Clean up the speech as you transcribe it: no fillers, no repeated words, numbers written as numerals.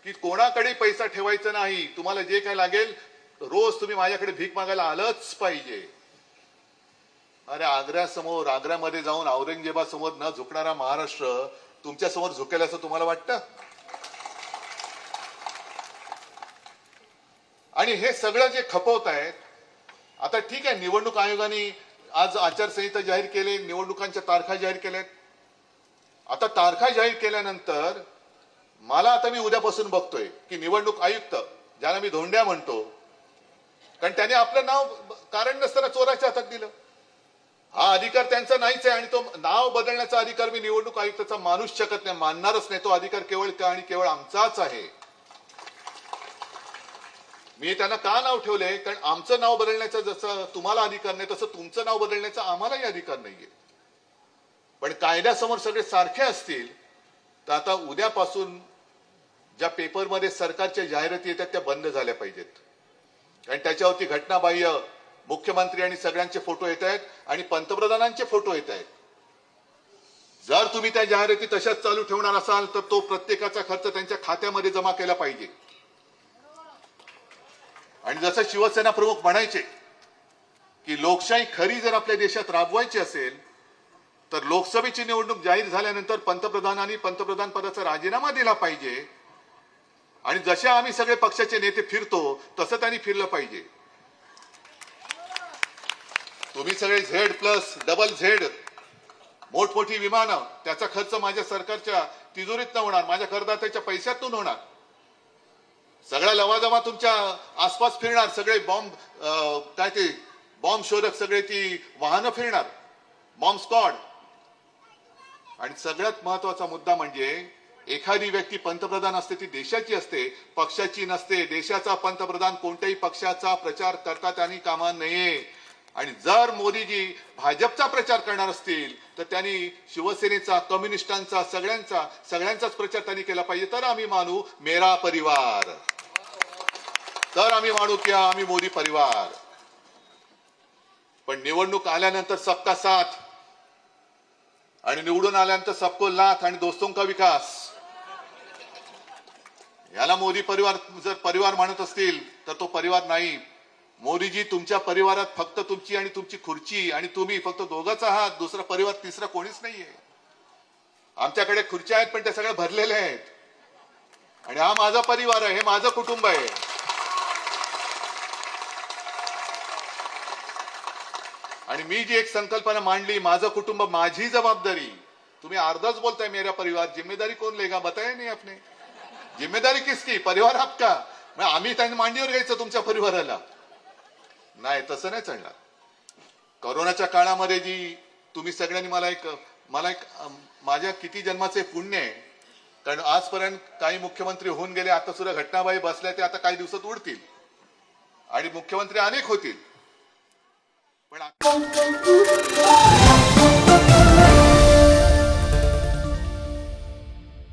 की कोणाकडे पैसा ठेवायचा नाही, तुम्हाला जे काय लागेल रोज तुम्ही माझ्याकडे भीक मागायला आलंच पाहिजे. अरे आग्र्यामध्ये जाऊन औरंगजेबासमोर न झुकणारा महाराष्ट्र तुमच्या समोर झुकेल असं तुम्हाला वाटतं? आणि हे सगळं जे खपवत आहेत, आता ठीक आहे, निवडणूक आयोगाने आज आचारसंहिता जाहीर केली, निवडणुकांच्या तारखा जाहीर केल्यात. आता तारखा जाहीर केल्यानंतर मला आता मी उद्यापासून बघतोय की निवडणूक आयुक्त, ज्याला मी धोंड्या म्हणतो, कारण त्याने आपलं नाव कारण नसताना चोराच्या हातात दिलं. हा अधिकार त्यांचा नाहीच आहे आणि तो नाव बदलण्याचा अधिकार मी निवडणूक आयुक्ताचा मानूच शकत नाही, मानणारच नाही. तो अधिकार केवळ आणि केवळ आमचाच आहे. मी त्यांना का नाव ठेवलंय? कारण आमचं नाव बदलण्याचा जसं तुम्हाला अधिकार नाही तसं तुमचं नाव बदलण्याचा आम्हालाही अधिकार नाहीये. पण कायद्यासमोर सगळे सारखे असतील तर आता उद्यापासून ज्या पेपरमध्ये सरकारच्या जाहिराती येतात त्या बंद झाल्या पाहिजेत. कारण त्याच्यावरती घटनाबाह्य मुख्यमंत्री आणि सगळ्यांचे फोटो येत आहेत आणि पंतप्रधानांचे फोटो येत आहेत. जर तुम्ही त्या जाहिराती तशाच चालू ठेवणार असाल तर तो प्रत्येकाचा खर्च त्यांच्या खात्यामध्ये जमा केला पाहिजे. आणि जसं शिवसेना प्रमुख म्हणायचे की लोकशाही खरी जर आपल्या देशात राबवायची असेल तर लोकसभेची निवडणूक जाहीर झाल्यानंतर पंतप्रधानांनी पंतप्रधान पदाचा राजीनामा दिला पाहिजे आणि जसे आम्ही सगळे पक्षाचे नेते फिरतो तसं त्यांनी फिरलं पाहिजे. तुम्ही सगळे Z+, मोठमोठी विमानं, त्याचा खर्च माझ्या सरकारच्या तिजोरीतनं होणार, माझ्या करदात्याच्या पैशातून होणार. सगळा लवाजमा तुमच्या आसपास फिरणार, सगळे बॉम्ब शोधक सगळे ती वाहनं फिरणार, बॉम्ब स्क्वॉड. आणि सगळ्यात महत्वाचा मुद्दा म्हणजे एखादी व्यक्ती पंतप्रधान असते ती देशाची असते, पक्षाची नसते. देशाचा पंतप्रधान कोणत्याही पक्षाचा प्रचार करता त्यांनी कामा नये. आणि जर मोदीजी भाजपचा प्रचार करणार असतील तर त्यांनी शिवसेनेचा, कम्युनिस्टांचा, सगळ्यांचाच प्रचार त्यांनी केला पाहिजे. तर आम्ही मानू मेरा परिवार, तर आम्ही मानू की आम्ही मोदी परिवार. पण निवडणूक आल्यानंतर सबका साथ आणि निवडून आल्यानंतर सबको लाथ आणि दोस्तों का विकास, याला मोदी परिवार जर परिवार म्हणत असतील तर तो परिवार नाही. मोदीजी तुमच्या परिवारात फक्त तुमची आणि तुमची खुर्ची आणि तुम्ही फक्त दोघंच आहात, दुसरा परिवार तिसरा कोणीच नाहीये. आमच्याकडे खुर्च्या आहेत पण त्या सगळ्या भरलेल्या आहेत. आणि हा माझा परिवार आहे, हे माझं कुटुंब आहे. आणि मी जी एक संकल्पना मांडली, माझं कुटुंब माझी जबाबदारी. तुम्ही अर्धाच बोलताय मेरा परिवार, जिम्मेदारी कौन लेगा बताया नहीं आपने? जिम्मेदारी किसकी? परिवार आपका. आम्ही त्यांनी मांडीवर घ्यायचं तुमच्या परिवाराला? नाही, तसं नाही चालणार. कोरोनाच्या काळामध्ये जी तुम्ही सगळ्यांनी मला एक माझ्या किती जन्माचे पुण्य आहे. कारण आजपर्यंत काही मुख्यमंत्री होऊन गेले, आता सुद्धा घटनाबाई बसल्या, ते आता काही दिवसात उडतील आणि मुख्यमंत्री अनेक होतील. पण